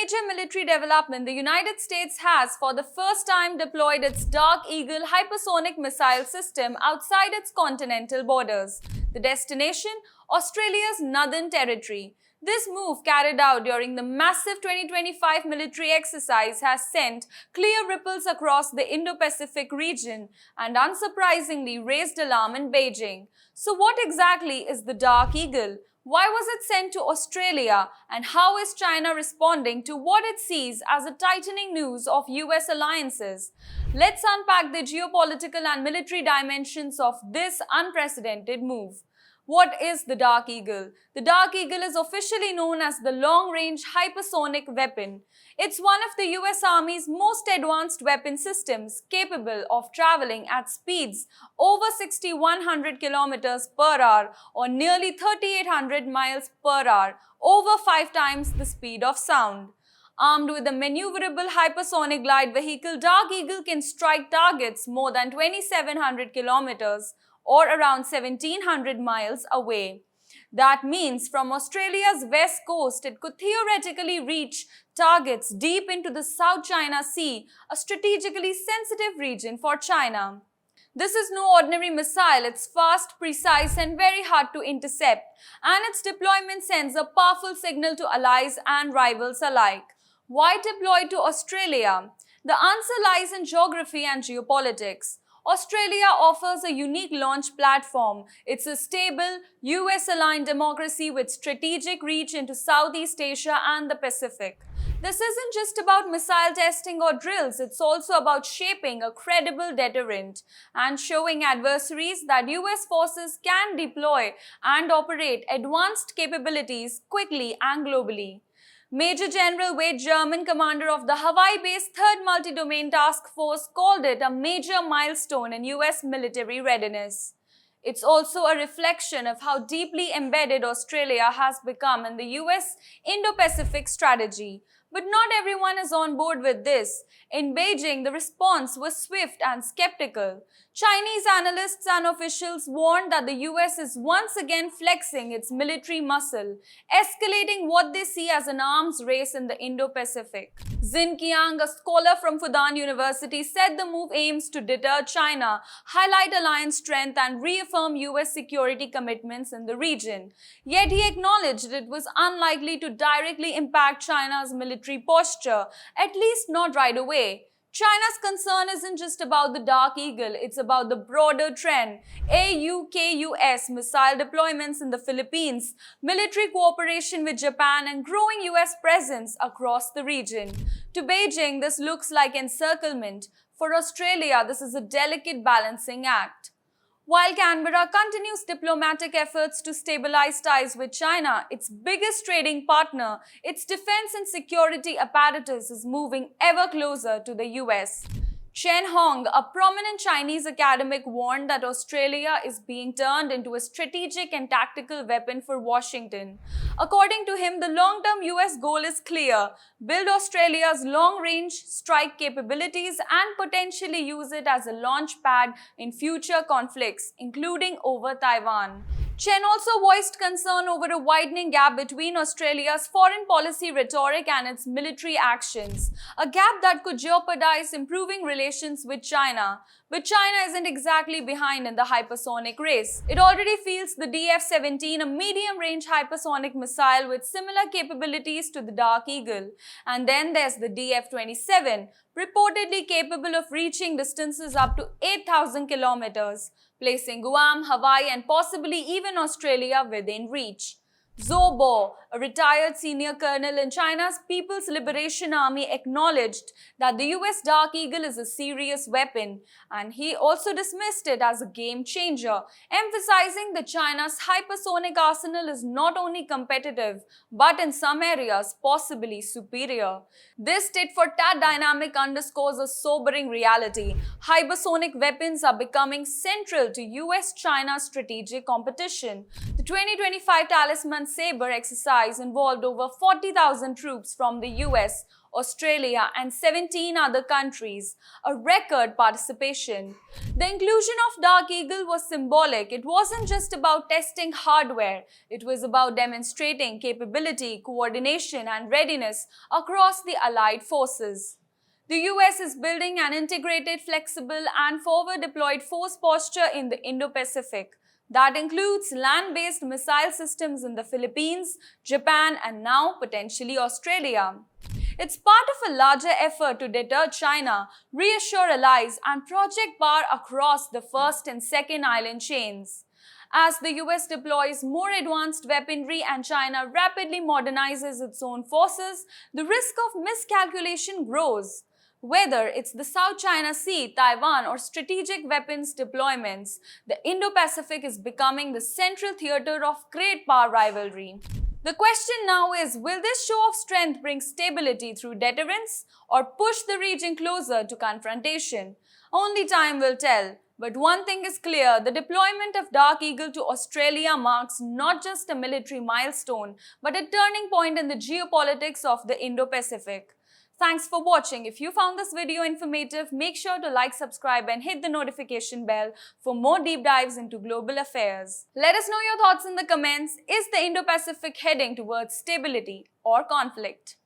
major military development, the United States has for the first time deployed its Dark Eagle hypersonic missile system outside its continental borders. The destination? Australia's Northern Territory. This move, carried out during the massive 2025 military exercise, has sent clear ripples across the Indo-Pacific region and unsurprisingly raised alarm in Beijing. So what exactly is the Dark Eagle? Why was it sent to Australia, and how is China responding to what it sees as a tightening noose of US alliances? Let's unpack the geopolitical and military dimensions of this unprecedented move. What is the Dark Eagle? The Dark Eagle is officially known as the long-range hypersonic weapon. It's one of the US Army's most advanced weapon systems, capable of traveling at speeds over 6,100 kilometers per hour or nearly 3,800 miles per hour, over 5 times the speed of sound. Armed with a maneuverable hypersonic glide vehicle, Dark Eagle can strike targets more than 2,700 kilometers or around 1,700 miles away. That means from Australia's west coast, it could theoretically reach targets deep into the South China Sea, a strategically sensitive region for China. This is no ordinary missile. It's fast, precise, and very hard to intercept, and its deployment sends a powerful signal to allies and rivals alike. Why deploy to Australia? The answer lies in geography and geopolitics. Australia offers a unique launch platform. It's a stable, US-aligned democracy with strategic reach into Southeast Asia and the Pacific. This isn't just about missile testing or drills, it's also about shaping a credible deterrent and showing adversaries that US forces can deploy and operate advanced capabilities quickly and globally. Major General Wade German, commander of the Hawaii-based 3rd Multi-Domain Task Force, called it a major milestone in US military readiness. It's also a reflection of how deeply embedded Australia has become in the US Indo-Pacific strategy. But not everyone is on board with this. In Beijing, the response was swift and skeptical. Chinese analysts and officials warned that the US is once again flexing its military muscle, escalating what they see as an arms race in the Indo-Pacific. Xin Qiang, a scholar from Fudan University, said the move aims to deter China, highlight alliance strength, and reaffirm US security commitments in the region. Yet he acknowledged it was unlikely to directly impact China's military posture, at least not right away. China's concern isn't just about the Dark Eagle, it's about the broader trend. AUKUS missile deployments in the Philippines, military cooperation with Japan, and growing US presence across the region. To Beijing, this looks like encirclement. For Australia, this is a delicate balancing act. While Canberra continues diplomatic efforts to stabilize ties with China, its biggest trading partner, its defense and security apparatus is moving ever closer to the US. Chen Hong, a prominent Chinese academic, warned that Australia is being turned into a strategic and tactical weapon for Washington. According to him, the long-term US goal is clear: build Australia's long-range strike capabilities and potentially use it as a launch pad in future conflicts, including over Taiwan. Chen also voiced concern over a widening gap between Australia's foreign policy rhetoric and its military actions, a gap that could jeopardize improving relations with China. But China isn't exactly behind in the hypersonic race. It already fields the DF-17, a medium-range hypersonic missile with similar capabilities to the Dark Eagle. And then there's the DF-27, reportedly capable of reaching distances up to 8,000 kilometers, placing Guam, Hawaii, and possibly even Australia within reach. Zhou Bo, a retired senior colonel in China's People's Liberation Army, acknowledged that the US Dark Eagle is a serious weapon, and he also dismissed it as a game changer, emphasizing that China's hypersonic arsenal is not only competitive, but in some areas possibly superior. This tit-for-tat dynamic underscores a sobering reality. Hypersonic weapons are becoming central to US-China strategic competition. The 2025 Talisman Talisman Sabre exercise involved over 40,000 troops from the US, Australia, and 17 other countries, a record participation. The inclusion of Dark Eagle was symbolic. It wasn't just about testing hardware, it was about demonstrating capability, coordination, and readiness across the Allied forces. The US is building an integrated, flexible, and forward deployed force posture in the Indo-Pacific. That includes land-based missile systems in the Philippines, Japan, and now potentially Australia. It's part of a larger effort to deter China, reassure allies, and project power across the first and second island chains. As the US deploys more advanced weaponry and China rapidly modernizes its own forces, the risk of miscalculation grows. Whether it's the South China Sea, Taiwan, or strategic weapons deployments, the Indo-Pacific is becoming the central theater of great power rivalry. The question now is, will this show of strength bring stability through deterrence or push the region closer to confrontation? Only time will tell. But one thing is clear, the deployment of Dark Eagle to Australia marks not just a military milestone, but a turning point in the geopolitics of the Indo-Pacific. Thanks for watching. If you found this video informative, make sure to like, subscribe, and hit the notification bell for more deep dives into global affairs. Let us know your thoughts in the comments. Is the Indo-Pacific heading towards stability or conflict?